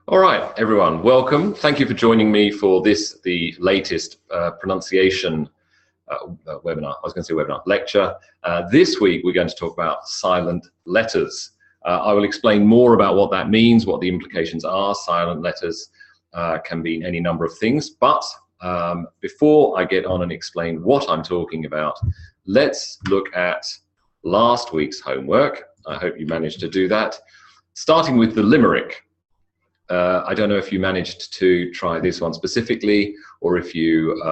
All right, everyone, welcome. Thank you for joining me for this, the latest pronunciation webinar. I was going to say webinar, lecture. This week, we're going to talk about silent letters. I will explain more about what that means, what the implications are. Silent letters can mean any number of things, but before I get on and explain what I'm talking about, let's look at last week's homework. I hope you managed to do that. Starting with the limerick. I don't know if you managed to try this one specifically or if you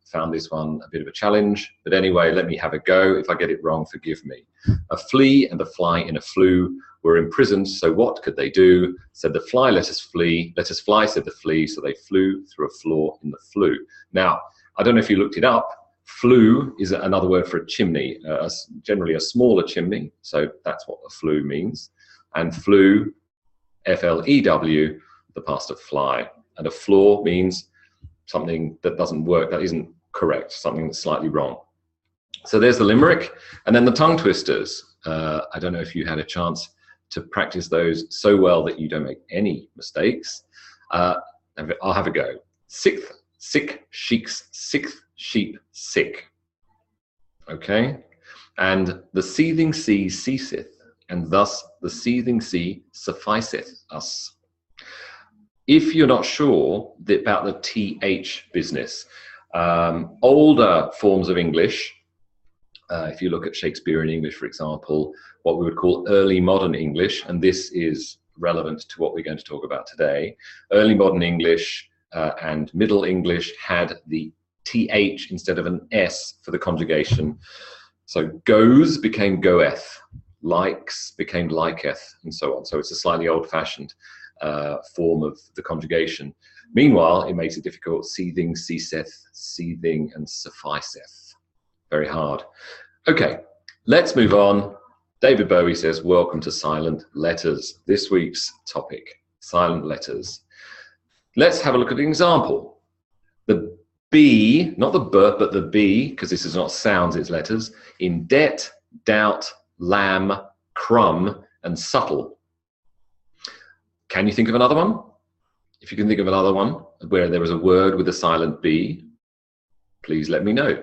found this one a bit of a challenge, but anyway, let me have a go. If I get it wrong, forgive me. A flea and a fly in a flue were imprisoned, so what could they do? Said the fly, let us flee. Let us fly, said the flea, so they flew through a flaw in the flue. Now, I don't know if you looked it up. Flue is another word for a chimney, generally a smaller chimney, so that's what a flue means. And flue, F-L-E-W, the past of fly. And a flaw means something that doesn't work, that isn't correct, something that's slightly wrong. So there's the limerick. And then the tongue twisters. I don't know if you had a chance to practice those so well that you don't make any mistakes. I'll have a go. Sixth, sick, sheiks, sixth, sheep, sick. Okay? And the seething sea ceaseth, and thus the seething sea sufficeth us. If you're not sure about the TH business, older forms of English, if you look at Shakespearean English, for example, what we would call early modern English, and this is relevant to what we're going to talk about today, early modern English and Middle English had the TH instead of an S for the conjugation. So goes became goeth, likes became liketh, and so on. So it's a slightly old-fashioned form of the conjugation. Meanwhile, it makes it difficult. Seething, ceaseth, seething, and sufficeth. Very hard. Okay, let's move on. David Bowie says, welcome to Silent Letters. This week's topic, silent letters. Let's have a look at an example. The B, not the B, but the B, because this is not sounds, it's letters, in debt, doubt, lamb, crumb, and subtle. Can you think of another one? If you can think of another one where there was a word with a silent B, please let me know.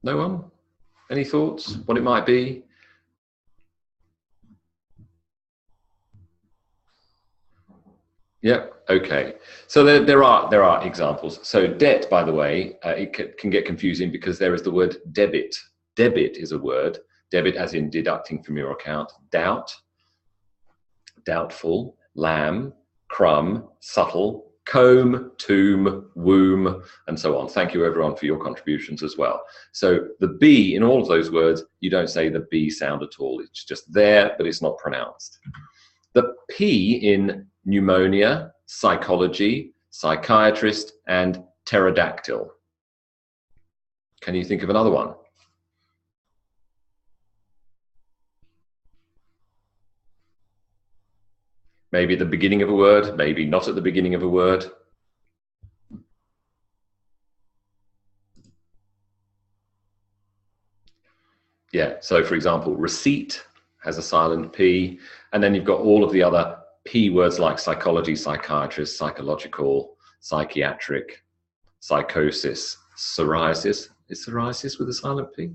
No one? Any thoughts? What it might be? Yep, okay. So there are examples. So debt, by the way, it can get confusing because there is the word debit. Debit is a word. Debit as in deducting from your account. Doubt, doubtful, lamb, crumb, subtle, comb, tomb, womb, and so on. Thank you everyone for your contributions as well. So the B in all of those words, you don't say the B sound at all. It's just there, but it's not pronounced. The P in pneumonia, psychology, psychiatrist, and pterodactyl. Can you think of another one? Maybe at the beginning of a word, maybe not at the beginning of a word. Yeah, so for example, receipt has a silent P, and then you've got all of the other P words like psychology, psychiatrist, psychological, psychiatric, psychosis, psoriasis. Is psoriasis with a silent P?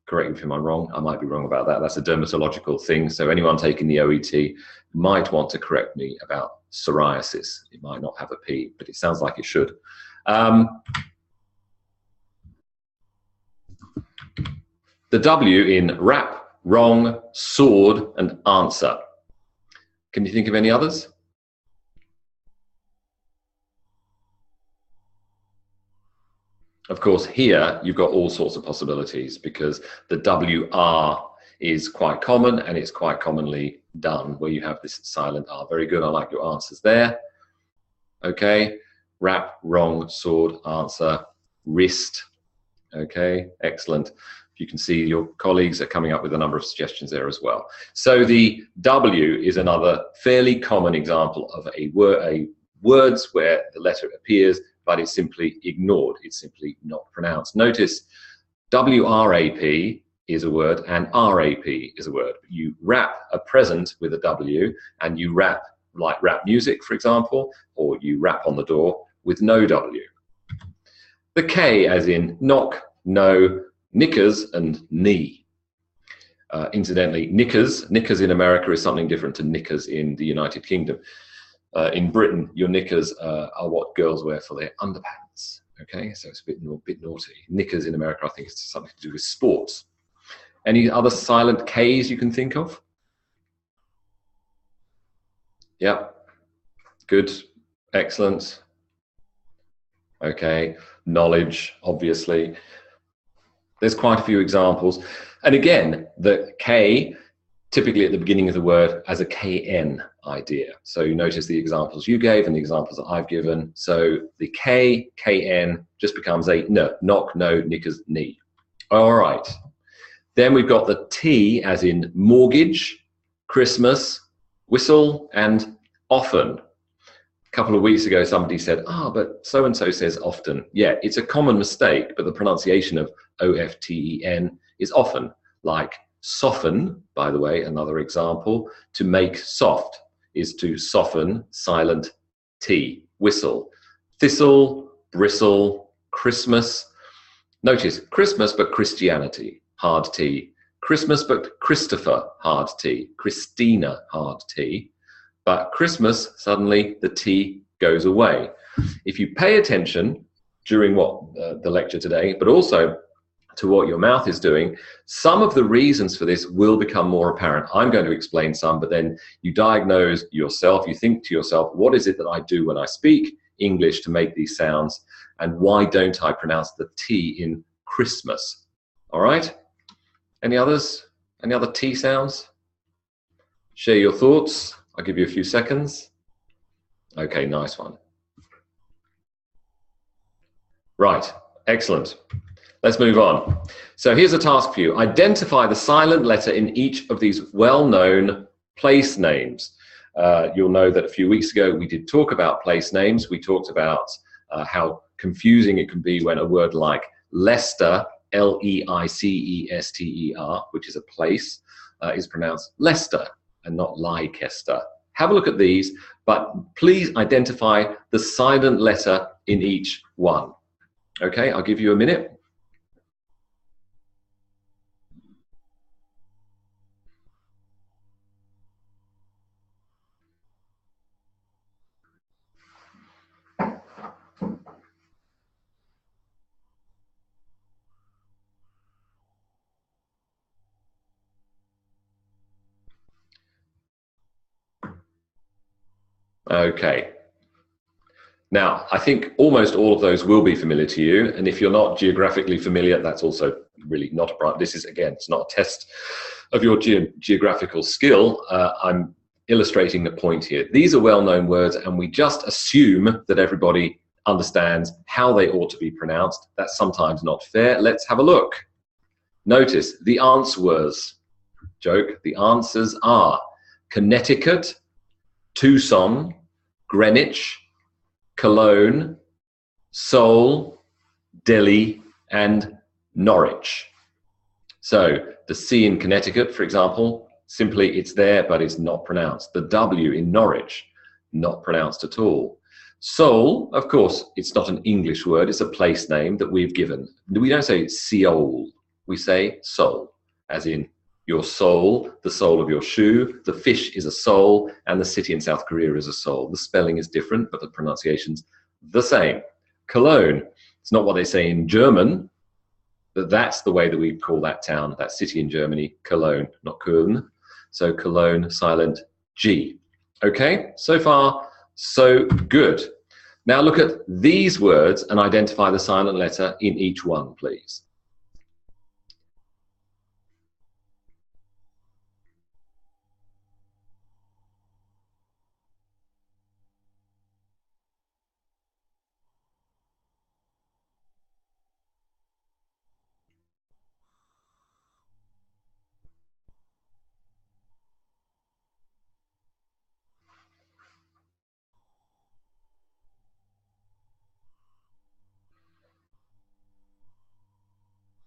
Correct me if I'm wrong. I might be wrong about that. That's a dermatological thing. So anyone taking the OET might want to correct me about psoriasis. It might not have a P, but it sounds like it should. The W in rap, wrong, sword, and answer. Can you think of any others? Of course, here you've got all sorts of possibilities because the WR is quite common and it's quite commonly done where you have this silent R. Very good, I like your answers there. Okay, rap, wrong, sword, answer, wrist. Okay, excellent. You can see your colleagues are coming up with a number of suggestions there as well. So the W is another fairly common example of a words where the letter appears but it's simply ignored. It's simply not pronounced. Notice WRAP is a word and RAP is a word. You wrap a present with a W, and you wrap, like rap music, for example, or you rap on the door with no W. The K as in knock, no, knickers, and knee. Incidentally, knickers in America is something different to knickers in the United Kingdom. In Britain, your knickers are what girls wear for their underpants. Okay, so it's a bit naughty. Knickers in America, I think, is something to do with sports. Any other silent Ks you can think of? Yeah, good, excellent. Okay, knowledge, obviously. There's quite a few examples. And again, the K, typically at the beginning of the word, as a KN idea. So you notice the examples you gave and the examples that I've given. So the K, KN just becomes a N, knock, no, knickers, knee. All right. Then we've got the T as in mortgage, Christmas, whistle, and often. A couple of weeks ago, somebody said, but so-and-so says often. Yeah, it's a common mistake, but the pronunciation of O-F-T-E-N is often, like soften, by the way, another example. To make soft is to soften, silent T, whistle. Thistle, bristle, Christmas. Notice Christmas, but Christianity, hard T. Christmas, but Christopher, hard T. Christina, hard T. But Christmas, suddenly the T goes away. If you pay attention during the lecture today, but also to what your mouth is doing, some of the reasons for this will become more apparent. I'm going to explain some, but then you diagnose yourself, you think to yourself, what is it that I do when I speak English to make these sounds, and why don't I pronounce the T in Christmas? All right? Any others? Any other T sounds? Share your thoughts. I'll give you a few seconds. Okay, nice one. Right, excellent. Let's move on. So here's a task for you. Identify the silent letter in each of these well-known place names. You'll know that a few weeks ago we did talk about place names. We talked about how confusing it can be when a word like Leicester, L-E-I-C-E-S-T-E-R, which is a place, is pronounced Leicester and not Leicester. Have a look at these, but please identify the silent letter in each one. Okay, I'll give you a minute. Okay. Now, I think almost all of those will be familiar to you, and if you're not geographically familiar, that's also really not a problem. This is, again, it's not a test of your geographical skill. I'm illustrating the point here. These are well-known words, and we just assume that everybody understands how they ought to be pronounced. That's sometimes not fair. Let's have a look. Notice the answers. Joke. The answers are Connecticut, Tucson, Greenwich, Cologne, Seoul, Delhi, and Norwich. So the C in Connecticut, for example, simply it's there, but it's not pronounced. The W in Norwich, not pronounced at all. Seoul, of course, it's not an English word, it's a place name that we've given. We don't say Seoul, we say Seoul, as in your soul, the sole of your shoe, the fish is a Seoul, and the city in South Korea is a Seoul. The spelling is different, but the pronunciation's the same. Cologne, it's not what they say in German, but that's the way that we call that town, that city in Germany, Cologne, not Köln. So Cologne, silent G. Okay, so far, so good. Now look at these words and identify the silent letter in each one, please.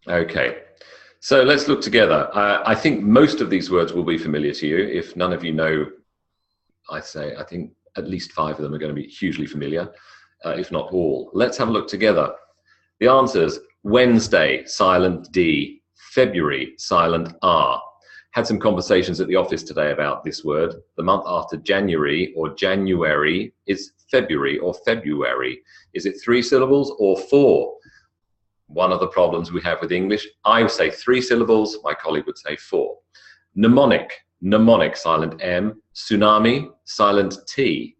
Okay, So let's look together. I think most of these words will be familiar to you. If none of you know, I think at least 5 of them are going to be hugely familiar, if not all. Let's have a look together. The answers: Wednesday, silent D; February, silent R. Had some conversations at the office today about this word. The month after January or January is February or February. Is it 3 syllables or 4? One of the problems we have with English, I would say 3 syllables, my colleague would say 4. Mnemonic, mnemonic, silent M. Tsunami, silent T.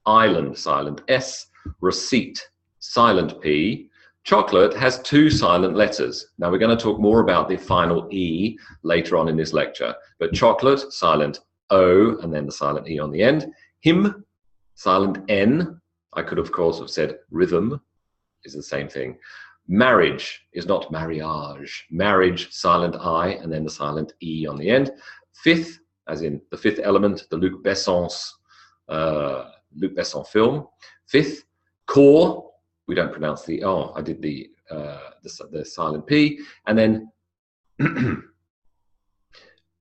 Island, silent S. Receipt, silent P. Chocolate has 2 silent letters. Now we're going to talk more about the final E later on in this lecture, but chocolate, silent O, and then the silent E on the end. Him, silent N. I could of course have said rhythm, is the same thing. Marriage is not mariage. Marriage, silent I, and then the silent E on the end. Fifth, as in the Fifth Element, the Luc Besson film. Fifth, core. We don't pronounce the I did the silent P, and then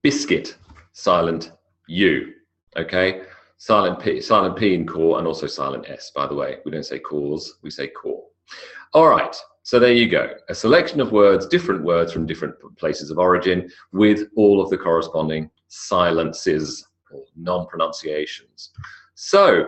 biscuit, silent U. Okay, silent P in core, and also silent S. By the way, we don't say cores, we say core. All right. So there you go, a selection of words, different words from different places of origin, with all of the corresponding silences or non-pronunciations. So,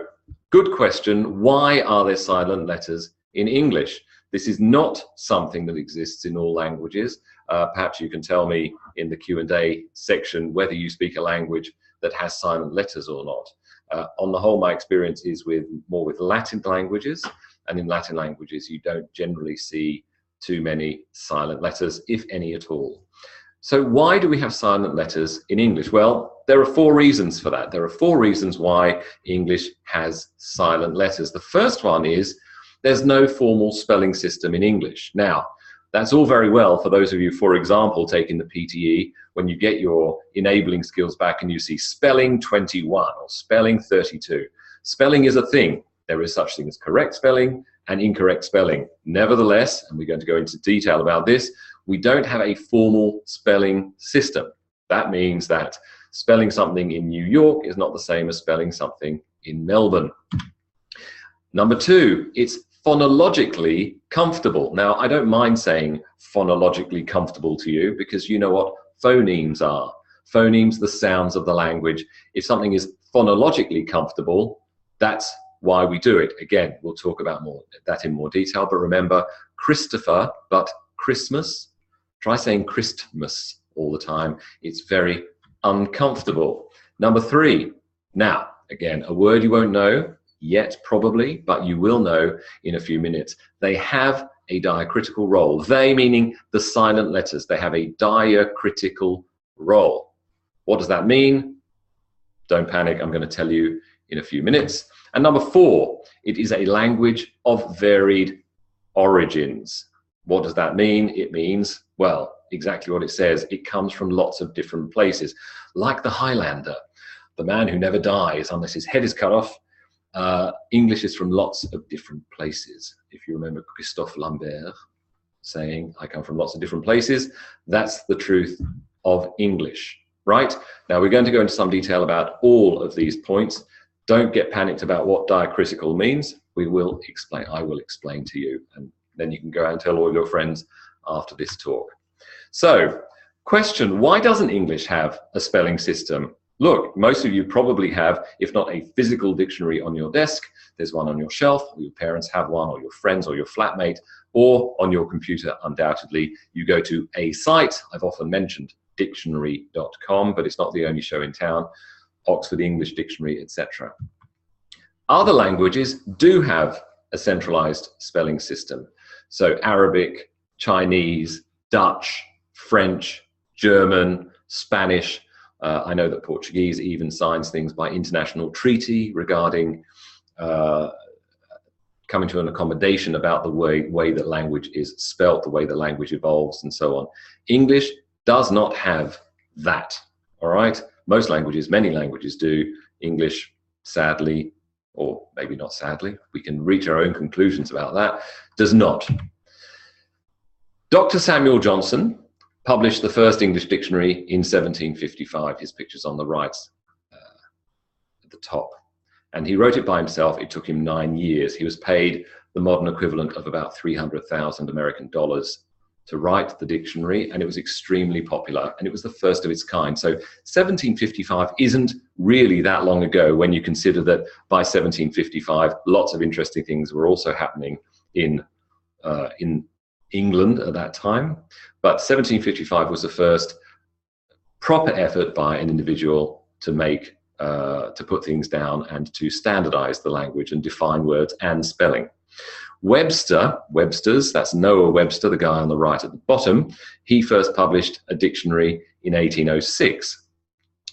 good question, why are there silent letters in English? This is not something that exists in all languages. Perhaps you can tell me in the Q&A section whether you speak a language that has silent letters or not. On the whole, my experience is more with Latin languages. And in Latin languages, you don't generally see too many silent letters, if any at all. So why do we have silent letters in English? Well, there are 4 reasons for that. There are 4 reasons why English has silent letters. The first one is there's no formal spelling system in English. Now, that's all very well for those of you, for example, taking the PTE, when you get your enabling skills back and you see spelling 21 or spelling 32. Spelling is a thing. There is such thing as correct spelling and incorrect spelling. Nevertheless, and we're going to go into detail about this, we don't have a formal spelling system. That means that spelling something in New York is not the same as spelling something in Melbourne. Number 2, it's phonologically comfortable. Now, I don't mind saying phonologically comfortable to you, because you know what phonemes are. Phonemes, the sounds of the language. If something is phonologically comfortable, that's why we do it. Again, we'll talk about that in more detail, but remember, Christopher, but Christmas. Try saying Christmas all the time. It's very uncomfortable. Number 3, now, again, a word you won't know yet probably, but you will know in a few minutes. They have a diacritical role. They meaning the silent letters. They have a diacritical role. What does that mean? Don't panic, I'm going to tell you in a few minutes. And number 4, it is a language of varied origins. What does that mean? It means, well, exactly what it says. It comes from lots of different places. Like the Highlander, the man who never dies unless his head is cut off. English is from lots of different places. If you remember Christophe Lambert saying, I come from lots of different places, that's the truth of English, right? Now we're going to go into some detail about all of these points. Don't get panicked about what diacritical means. I will explain to you, and then you can go out and tell all your friends after this talk. So, question, why doesn't English have a spelling system? Look, most of you probably have, if not a physical dictionary on your desk, there's one on your shelf, or your parents have one, or your friends, or your flatmate, or on your computer, undoubtedly. You go to a site, I've often mentioned dictionary.com, but it's not the only show in town, Oxford English Dictionary, etc. Other languages do have a centralized spelling system. So Arabic, Chinese, Dutch, French, German, Spanish. I know that Portuguese even signs things by international treaty regarding coming to an accommodation about the way that language is spelt, the way the language evolves, and so on. English does not have that, all right? Most languages, many languages do. English, sadly, or maybe not sadly, we can reach our own conclusions about that, does not. Dr. Samuel Johnson published the first English dictionary in 1755. His picture's on the right at the top. And he wrote it by himself. It took him 9 years. He was paid the modern equivalent of about 300,000 American dollars to write the dictionary, and it was extremely popular, and it was the first of its kind. So 1755 isn't really that long ago when you consider that by 1755, lots of interesting things were also happening in England at that time. But 1755 was the first proper effort by an individual to make to put things down and to standardize the language and define words and spelling. Webster's, that's Noah Webster, the guy on the right at the bottom, he first published a dictionary in 1806.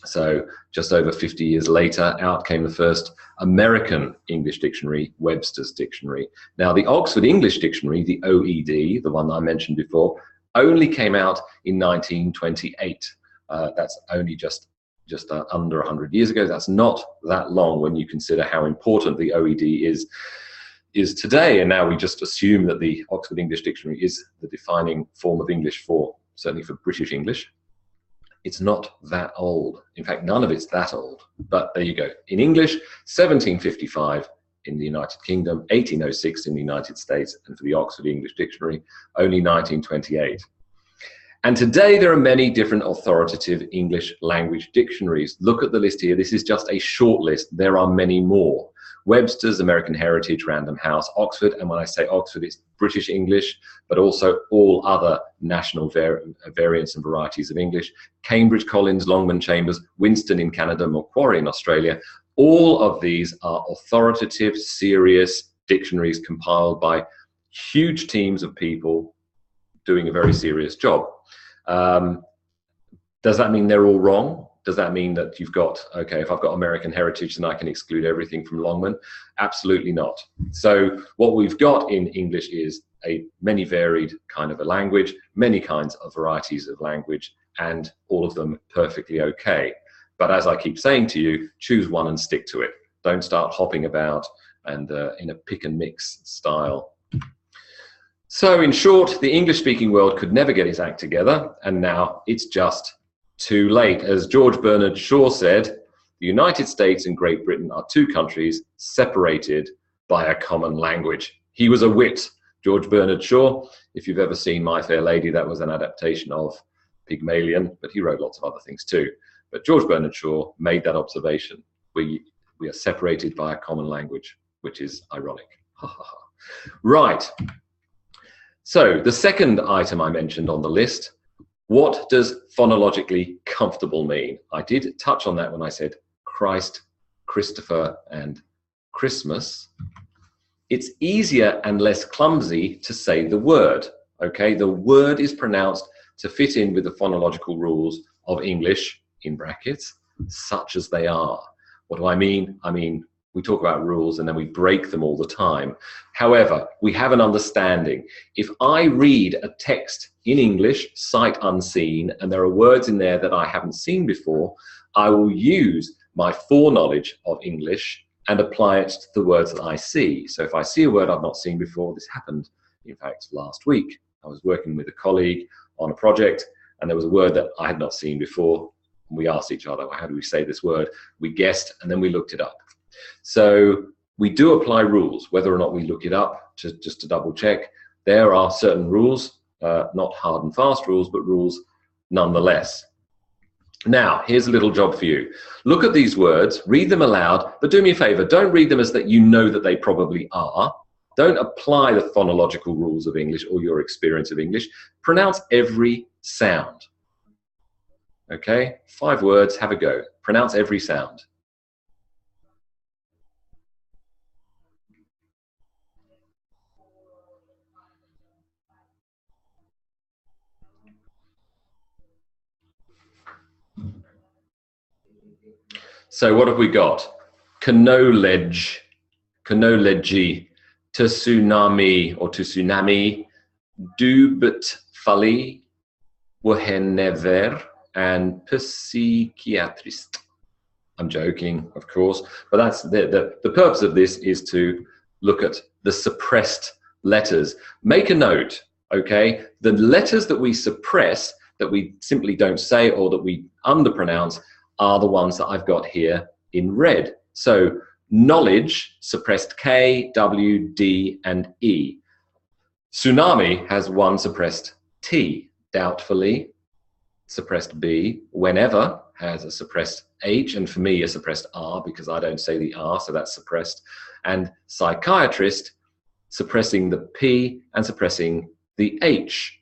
So just over 50 years later, out came the first American English dictionary, Webster's Dictionary. Now, the Oxford English Dictionary, the OED, the one I mentioned before, only came out in 1928. That's only just under 100 years ago. That's not that long when you consider how important the OED is today. And now we just assume that the Oxford English Dictionary is the defining form of English certainly for British English. It's not that old. In fact, none of it's that old. But there you go. In English, 1755 in the United Kingdom, 1806 in the United States, and for the Oxford English Dictionary, only 1928. And today there are many different authoritative English language dictionaries. Look at the list here. This is just a short list. There are many more. Webster's, American Heritage, Random House, Oxford, and when I say Oxford, it's British English, but also all other national variants and varieties of English. Cambridge, Collins, Longman, Chambers, Winston in Canada, Macquarie in Australia. All of these are authoritative, serious dictionaries compiled by huge teams of people doing a very serious job. Does that mean they're all wrong? Does that mean that you've got, okay, if I've got American Heritage, then I can exclude everything from Longman? Absolutely not. So what we've got in English is a many varied kind of a language, many kinds of varieties of language, and all of them perfectly okay. But as I keep saying to you, choose one and stick to it. Don't start hopping about and in a pick and mix style. So in short, the English-speaking world could never get its act together, and now it's just too late. As George Bernard Shaw said, the United States and Great Britain are two countries separated by a common language. He was a wit, George Bernard Shaw. If you've ever seen My Fair Lady, that was an adaptation of Pygmalion, but he wrote lots of other things too. But George Bernard Shaw made that observation. We are separated by a common language, which is ironic. Right. So the second item I mentioned on the list, what does phonologically comfortable mean? I did touch on that when I said Christ, Christopher, and Christmas. It's easier and less clumsy to say the word, okay? The word is pronounced to fit in with the phonological rules of English, in brackets, such as they are. What do I mean? I mean, we talk about rules and then we break them all the time. However, we have an understanding. If I read a text in English, sight unseen, and there are words in there that I haven't seen before, I will use my foreknowledge of English and apply it to the words that I see. So if I see a word I've not seen before, this happened, in fact, last week. I was working with a colleague on a project, and there was a word that I had not seen before. And we asked each other, well, how do we say this word? We guessed, and then we looked it up. So we do apply rules, whether or not we look it up, just to double check. There are certain rules, not hard and fast rules, but rules nonetheless. Now, here's a little job for you. Look at these words, read them aloud, but do me a favor, don't read them as that you know that they probably are. Don't apply the phonological rules of English or your experience of English. Pronounce every sound. Okay, 5 words, have a go. Pronounce every sound. So what have we got? Knowledge, knowledge, tsunami or tsunami, dubet fali, wohenever, and psychiatrist. I'm joking, of course, but that's the purpose of this is to look at the suppressed letters. Make a note, okay? The letters that we suppress that we simply don't say or that we underpronounce are the ones that I've got here in red. So knowledge, suppressed K, W, D, and E. Tsunami has one suppressed T. Doubtfully, suppressed B. Whenever has a suppressed H, and for me a suppressed R because I don't say the R, so that's suppressed. And psychiatrist, suppressing the P and suppressing the H.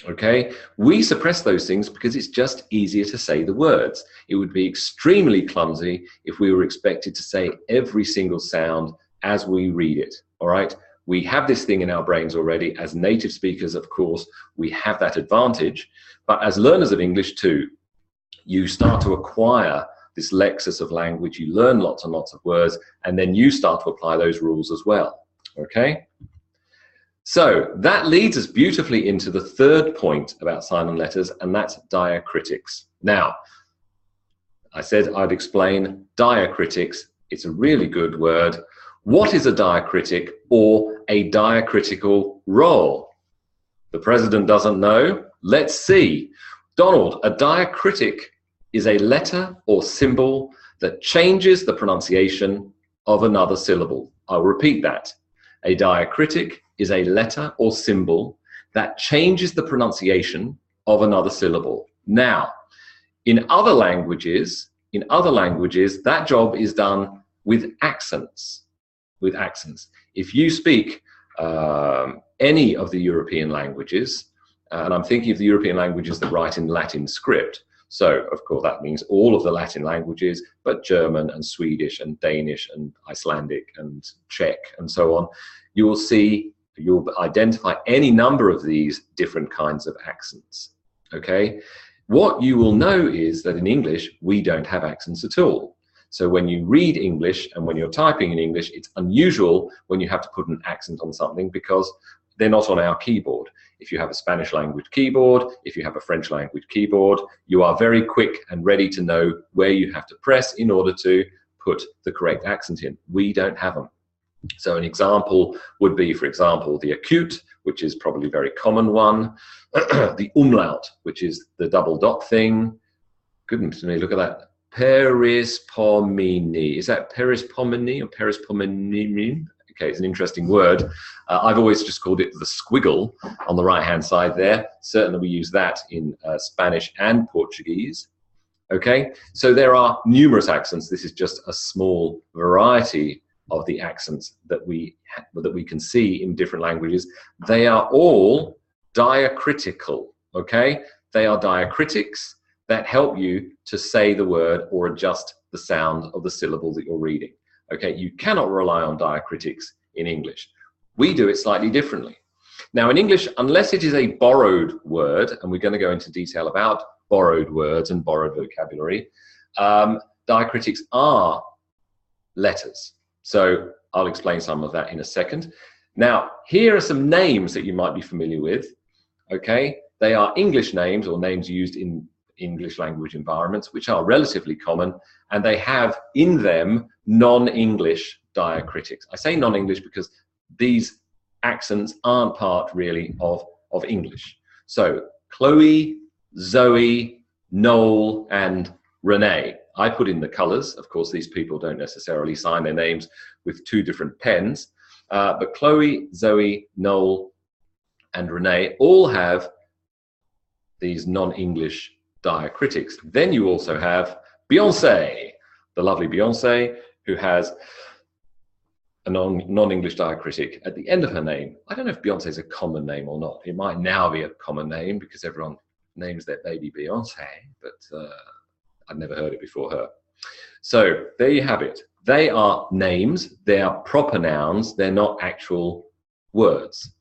Okay, we suppress those things because it's just easier to say the words. It would be extremely clumsy if we were expected to say every single sound as we read it. All right, we have this thing in our brains already. As native speakers, of course, we have that advantage, but as learners of English too, you start to acquire this lexis of language, you learn lots and lots of words, and then you start to apply those rules as well. Okay, so that leads us beautifully into the third point about silent letters, and that's diacritics. Now, I said I'd explain diacritics. It's a really good word. What is a diacritic or a diacritical role? The president doesn't know. Let's see. Donald, a diacritic is a letter or symbol that changes the pronunciation of another syllable. I'll repeat that. A diacritic is a letter or symbol that changes the pronunciation of another syllable. Now, in other languages, that job is done with accents. If you speak any of the European languages, and I'm thinking of the European languages that write in Latin script, so of course that means all of the Latin languages, but German and Swedish and Danish and Icelandic and Czech and so on, you'll identify any number of these different kinds of accents. Okay, what you will know is that in English we don't have accents at all. So when you read English and when you're typing in English, it's unusual when you have to put an accent on something because they're not on our keyboard. If you have a Spanish language keyboard, if you have a French language keyboard, you are very quick and ready to know where you have to press in order to put the correct accent in. We don't have them. So an example would be, for example, the acute, which is probably a very common one, the umlaut, which is the double dot thing. Goodness me, look at that. Perispomene. Is that perispomene or perispomene? Okay, it's an interesting word. I've always just called it the squiggle on the right-hand side there. Certainly we use that in Spanish and Portuguese. Okay, so there are numerous accents. This is just a small variety of the accents that we can see in different languages. They are all diacritical, okay? They are diacritics that help you to say the word or adjust the sound of the syllable that you're reading. Okay, you cannot rely on diacritics in English. We do it slightly differently. Now in English, unless it is a borrowed word, and we're going to go into detail about borrowed words and borrowed vocabulary, diacritics are letters. So I'll explain some of that in a second. Now, here are some names that you might be familiar with. Okay, they are English names or names used in English language environments, which are relatively common, and they have in them non-English diacritics. I say non-English because these accents aren't part really of English. So Chloe, Zoe, Noel, and Renee. I put in the colors. Of course, these people don't necessarily sign their names with two different pens, but Chloe, Zoe, Noel, and Renee all have these non-English diacritics. Then you also have Beyonce, the lovely Beyonce, who has a non-English diacritic at the end of her name. I don't know if Beyonce is a common name or not. It might now be a common name because everyone names their baby Beyonce, but I'd never heard it before her. So there you have it. They are names, they are proper nouns, they're not actual words.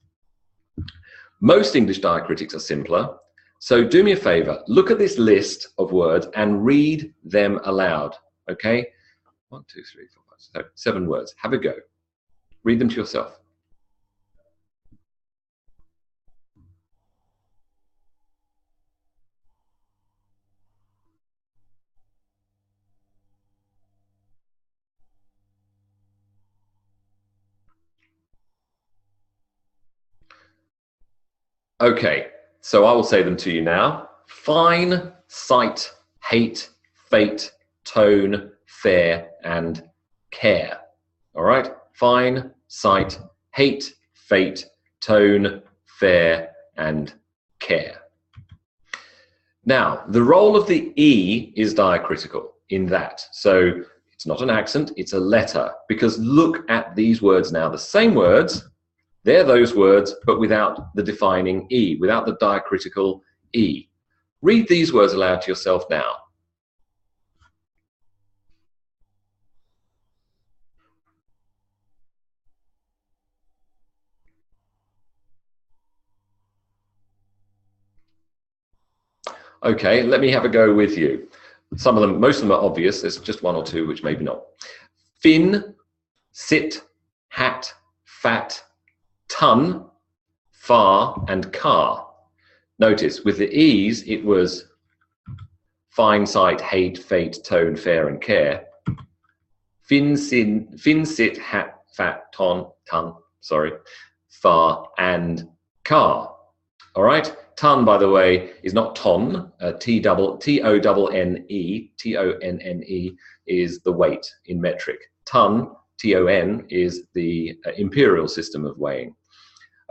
Most English diacritics are simpler. So do me a favor, look at this list of words and read them aloud, okay? 1, 2, 3, 4, 5, 6, 7 words. Have a go. Read them to yourself. Okay, so I will say them to you now. fine, sight, hate, fate, tone, fair, and care. All right? Fine, sight, hate, fate, tone, fair, and care. Now, the role of the E is diacritical in that. So it's not an accent, it's a letter. Because look at these words now. The same words, they're those words, but without the defining E, without the diacritical E. Read these words aloud to yourself now. Okay, let me have a go with you. Some of them, most of them are obvious. There's just one or two which maybe not. Fin, sit, hat, fat, ton, far, and car. Notice with the E's, it was fine, sight, hate, fate, tone, fair, and care. Fin, sit, hat, fat, ton, sorry, far, and car. All right? Ton, by the way, is not ton. T-O-N-N-E is the weight in metric. Ton, T-O-N, is the imperial system of weighing.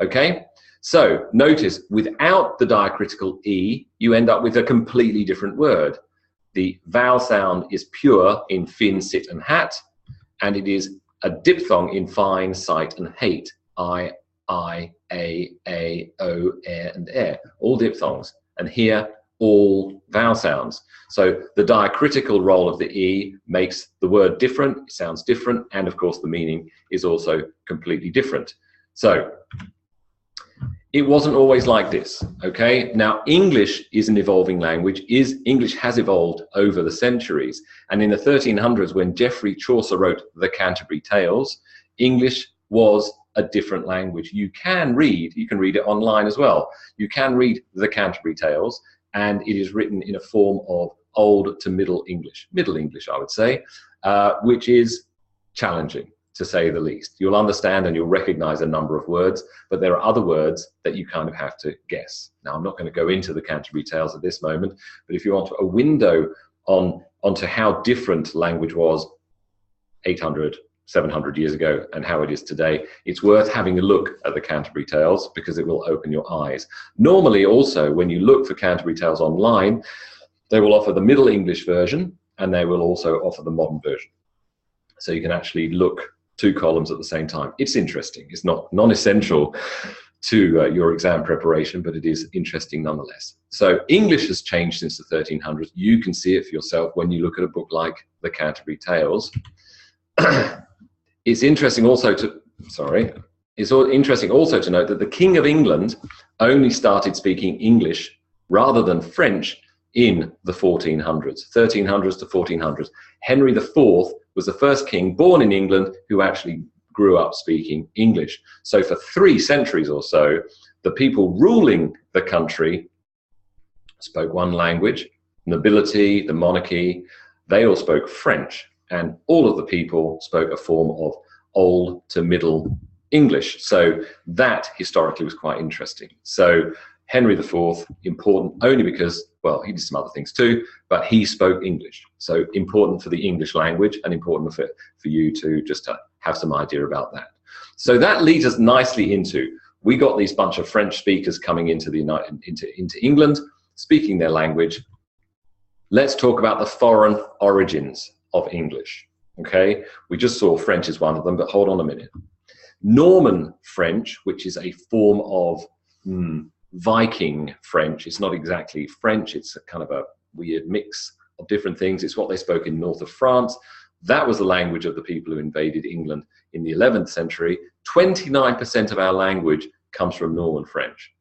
Okay? So notice, without the diacritical E, you end up with a completely different word. The vowel sound is pure in fin, sit, and hat, and it is a diphthong in fine, sight, and hate. I, A, O, and air, all diphthongs. And here, all vowel sounds. So the diacritical role of the E makes the word different, it sounds different, and of course the meaning is also completely different. So it wasn't always like this, okay? Now, English is an evolving language. English has evolved over the centuries. And in the 1300s, when Geoffrey Chaucer wrote the Canterbury Tales, English was a different language. You can read it online as well. You can read the Canterbury Tales, and it is written in a form of Old to Middle English, I would say, which is challenging, to say the least. You'll understand and you'll recognize a number of words, but there are other words that you kind of have to guess. Now, I'm not going to go into the Canterbury Tales at this moment, but if you want a window onto how different language was 800, 700 years ago and how it is today, it's worth having a look at the Canterbury Tales because it will open your eyes. Normally also, when you look for Canterbury Tales online, they will offer the Middle English version and they will also offer the modern version. So you can actually look 2 columns at the same time. It's interesting. It's not non-essential to your exam preparation, but it is interesting nonetheless. So English has changed since the 1300s. You can see it for yourself when you look at a book like the Canterbury Tales. It's interesting also to note that the King of England only started speaking English rather than French in the 1300s to 1400s. Henry IV was the first king born in England who actually grew up speaking English. So for 3 centuries or so, the people ruling the country spoke one language. Nobility, the monarchy, they all spoke French. And all of the people spoke a form of Old to Middle English. So that historically was quite interesting. So Henry IV, important only because, well, he did some other things too, but he spoke English. So important for the English language and important for you to just have some idea about that. So that leads us nicely into, we got these bunch of French speakers coming into England, speaking their language. Let's talk about the foreign origins of English, okay? We just saw French is one of them, but hold on a minute. Norman French, which is a form of Viking French, it's not exactly French, it's a kind of a weird mix of different things. It's what they spoke in north of France. That was the language of the people who invaded England in the 11th century. 29% of our language comes from Norman French.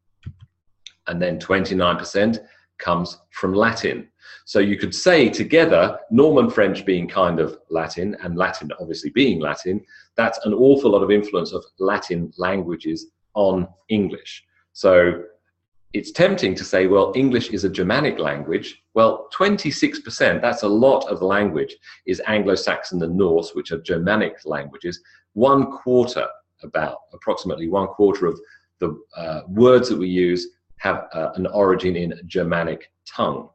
And then 29% comes from Latin. So you could say together, Norman French being kind of Latin, and Latin obviously being Latin, that's an awful lot of influence of Latin languages on English. So it's tempting to say, well, English is a Germanic language. Well, 26%, that's a lot of the language, is Anglo-Saxon and Norse, which are Germanic languages. Approximately one quarter of the words that we use have an origin in Germanic tongue.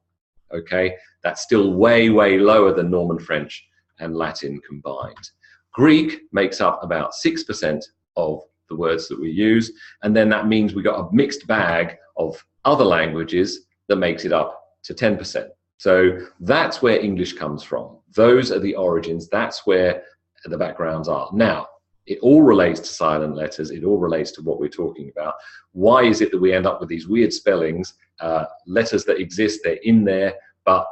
Okay, that's still way, way lower than Norman French and Latin combined. Greek makes up about 6% of the words that we use, and then that means we got a mixed bag of other languages that makes it up to 10%. So that's where English comes from. Those are the origins. That's where the backgrounds are. Now, it all relates to silent letters. It all relates to what we're talking about. Why is it that we end up with these weird spellings, letters that exist, they're in there, but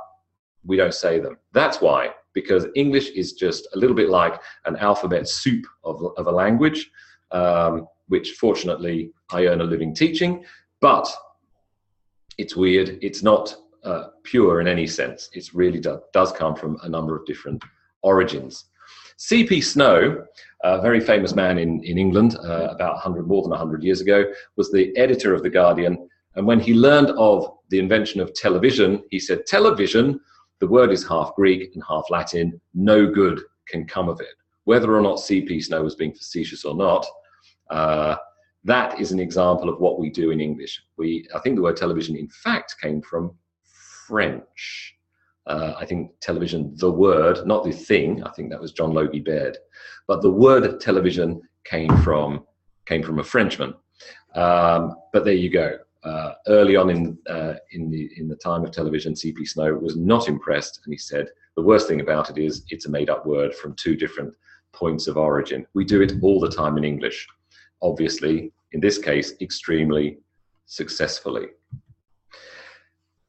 we don't say them? That's why, because English is just a little bit like an alphabet soup of a language, which fortunately I earn a living teaching, but it's weird. It's not pure in any sense. It really does come from a number of different origins. C.P. Snow, a very famous man in England about more than 100 years ago, was the editor of The Guardian. And when he learned of the invention of television, he said, television, the word is half Greek and half Latin, no good can come of it. Whether or not C.P. Snow was being facetious or not, that is an example of what we do in English. I think the word television, in fact, came from French. I think television, the word, not the thing, I think that was John Logie Baird, but the word television came from a Frenchman. But there you go. Early on in the time of television, C.P. Snow was not impressed, and he said the worst thing about it is it's a made-up word from two different points of origin. We do it all the time in English. Obviously, in this case, extremely successfully.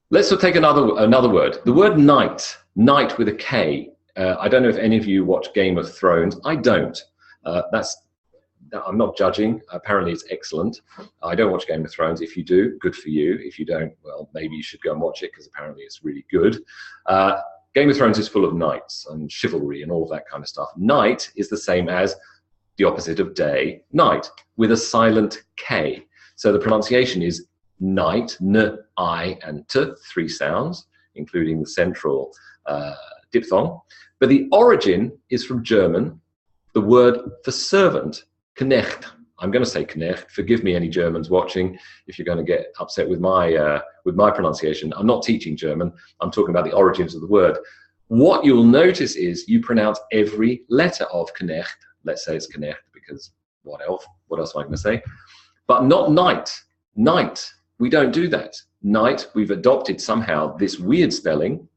Let's take another word. The word night, night with a K. I don't know if any of you watch Game of Thrones. I don't. I'm not judging. Apparently it's excellent. I don't watch Game of Thrones. If you do, good for you. If you don't, well, maybe you should go and watch it because apparently it's really good. Game of Thrones is full of knights and chivalry and all of that kind of stuff. Night is the same as the opposite of day, night, with a silent K. So the pronunciation is night, N, I, and T, 3 sounds, including the central diphthong. But the origin is from German, the word for servant, Knecht. I'm going to say Knecht. Forgive me, any Germans watching, if you're going to get upset with my pronunciation. I'm not teaching German. I'm talking about the origins of the word. What you'll notice is you pronounce every letter of Knecht. Let's say it's Knecht because what else am I going to say? But not night. Night. We don't do that. Night, we've adopted somehow this weird spelling.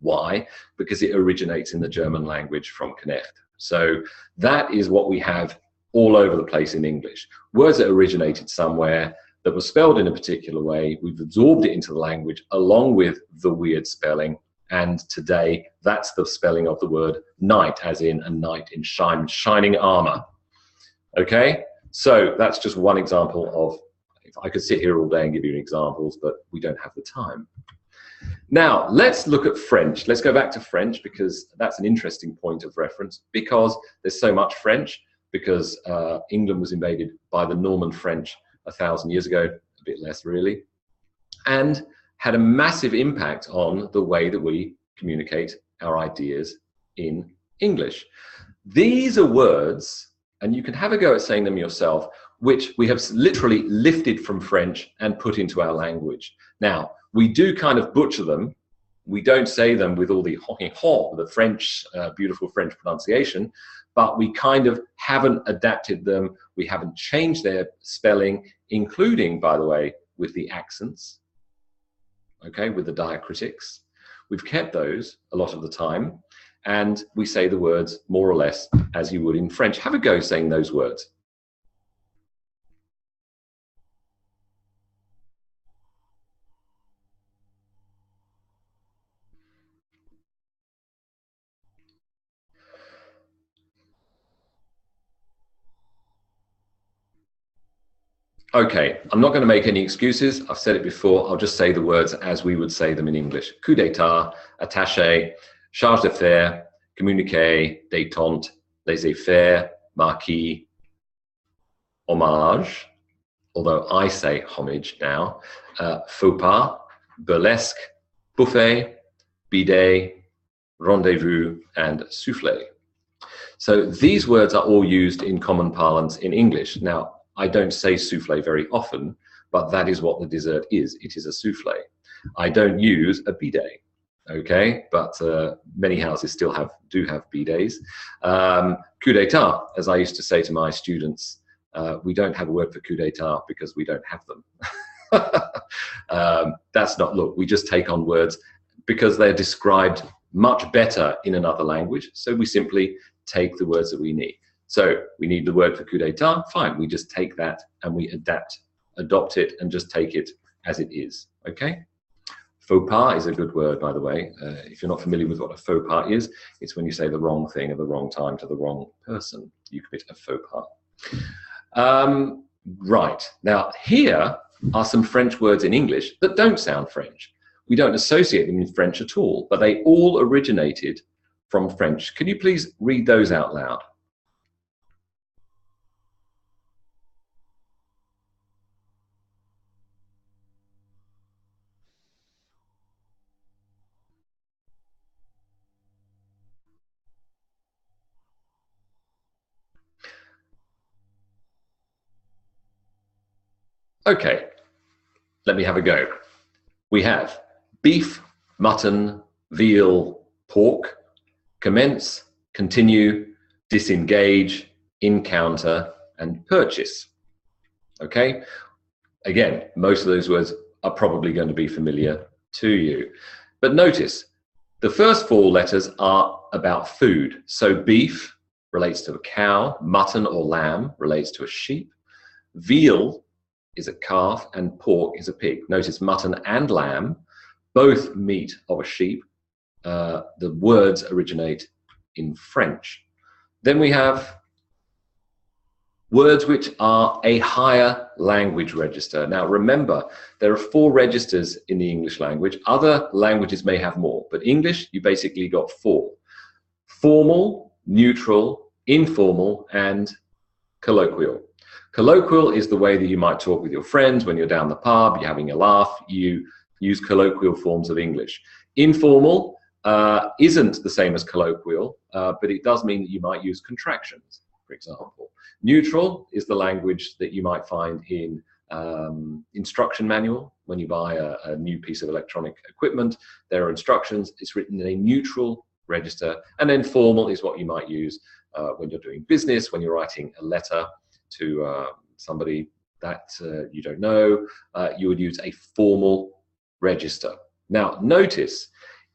Why? Because it originates in the German language from Knecht. So that is what we have all over the place in English. Words that originated somewhere, that were spelled in a particular way, we've absorbed it into the language along with the weird spelling. And today, that's the spelling of the word night, as in a knight in shining armor. Okay? So that's just one example of, I could sit here all day and give you examples, but we don't have the time. Now, let's look at French. Let's go back to French because that's an interesting point of reference because there's so much French, because England was invaded by the Norman French 1,000 years ago, a bit less really, and had a massive impact on the way that we communicate our ideas in English. These are words, and you can have a go at saying them yourself, which we have literally lifted from French and put into our language. Now, we do kind of butcher them. We don't say them with all the the French, beautiful French pronunciation, but we kind of haven't adapted them. We haven't changed their spelling, including, by the way, with the accents, okay, with the diacritics. We've kept those a lot of the time, and we say the words more or less as you would in French. Have a go saying those words. Okay, I'm not going to make any excuses. I've said it before. I'll just say the words as we would say them in English. Coup d'état, attaché, charge d'affaires, communiqué, détente, laissez-faire, marquis, hommage, although I say homage now, faux pas, burlesque, buffet, bidet, rendezvous, and soufflé. So these words are all used in common parlance in English. Now, I don't say soufflé very often, but that is what the dessert is. It is a souffle. I don't use a bidet, okay, but many houses still do have bidets. Coup d'etat, as I used to say to my students, we don't have a word for coup d'etat because we don't have them. That's not, look, we just take on words because they're described much better in another language, so we simply take the words that we need. So we need the word for coup d'etat, fine, we just take that and we adopt it and just take it as it is, okay? Faux pas is a good word, by the way. If you're not familiar with what a faux pas is, it's when you say the wrong thing at the wrong time to the wrong person. You commit a faux pas. Right, now here are some French words in English that don't sound French. We don't associate them with French at all, but they all originated from French. Can you please read those out loud? Okay, let me have a go. We have beef, mutton, veal, pork, commence, continue, disengage, encounter, and purchase. Okay, again, most of those words are probably going to be familiar to you. But notice, the first four letters are about food. So beef relates to a cow, mutton or lamb relates to a sheep, veal is a calf, and pork is a pig. Notice mutton and lamb, both meat of a sheep. The words originate in French. Then we have words which are a higher language register. Now remember, there are 4 registers in the English language. Other languages may have more, but English, you basically got 4. Formal, neutral, informal, and colloquial. Colloquial is the way that you might talk with your friends when you're down the pub, you're having a laugh, you use colloquial forms of English. Informal isn't the same as colloquial, but it does mean that you might use contractions, for example. Neutral is the language that you might find in instruction manual. When you buy a new piece of electronic equipment, there are instructions. It's written in a neutral register. And then formal is what you might use when you're doing business, when you're writing a letter to somebody that you don't know. You would use a formal register. Now, notice,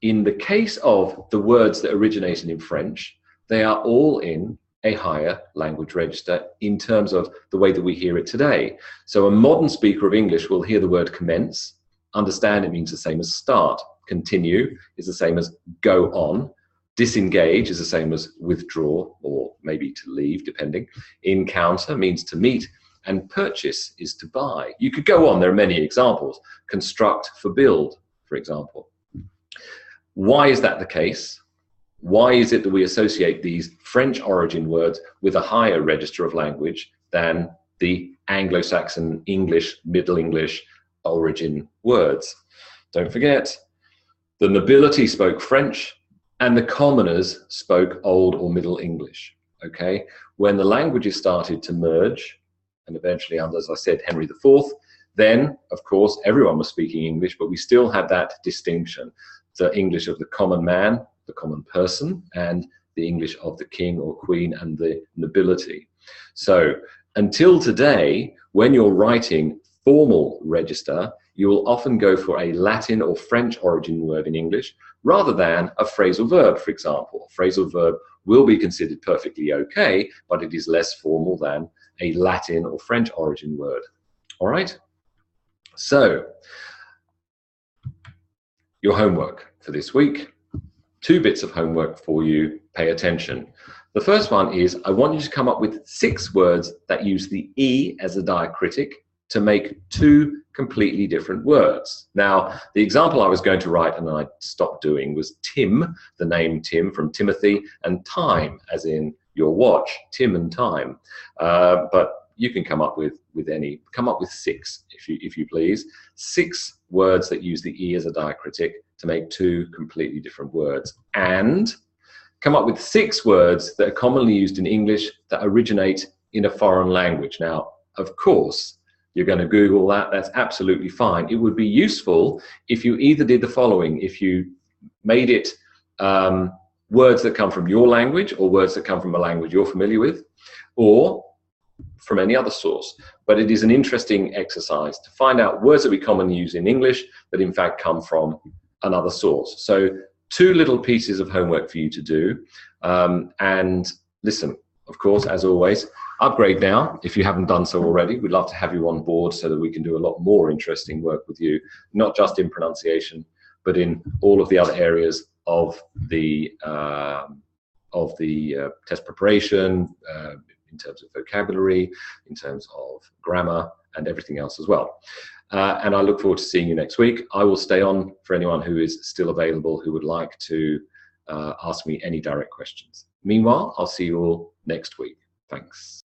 in the case of the words that originated in French, they are all in a higher language register in terms of the way that we hear it today. So a modern speaker of English will hear the word commence, understand it means the same as start. Continue is the same as go on. Disengage is the same as withdraw, or maybe to leave, depending. Encounter means to meet, and purchase is to buy. You could go on, there are many examples. Construct for build, for example. Why is that the case? Why is it that we associate these French origin words with a higher register of language than the Anglo-Saxon English, Middle English origin words? Don't forget, the nobility spoke French and the commoners spoke Old or Middle English, okay? When the languages started to merge, and eventually under, as I said, Henry IV, then, of course, everyone was speaking English, but we still had that distinction. The English of the common man, the common person, and the English of the king or queen and the nobility. So until today, when you're writing formal register, you will often go for a Latin or French origin word in English rather than a phrasal verb, for example. A phrasal verb will be considered perfectly okay, but it is less formal than a Latin or French origin word. All right? So, your homework for this week. 2 bits of homework for you. Pay attention. The first one is, I want you to come up with 6 words that use the E as a diacritic to make 2 completely different words. Now, the example I was going to write and I stopped doing was Tim, the name Tim from Timothy, and time, as in your watch, Tim and time. But you can come up with 6, if you please. 6 words that use the E as a diacritic to make 2 completely different words. And come up with 6 words that are commonly used in English that originate in a foreign language. Now, of course, You're going to Google that. That's absolutely fine. It would be useful if you either did the following: if you made it words that come from your language, or words that come from a language you're familiar with, or from any other source. But it is an interesting exercise to find out words that we commonly use in English that in fact come from another source. So 2 little pieces of homework for you to do. And listen, of course, as always, upgrade now if you haven't done so already. We'd love to have you on board so that we can do a lot more interesting work with you, not just in pronunciation, but in all of the other areas of the test preparation, in terms of vocabulary, in terms of grammar, and everything else as well. And I look forward to seeing you next week. I will stay on for anyone who is still available who would like to ask me any direct questions. Meanwhile, I'll see you all next week. Thanks.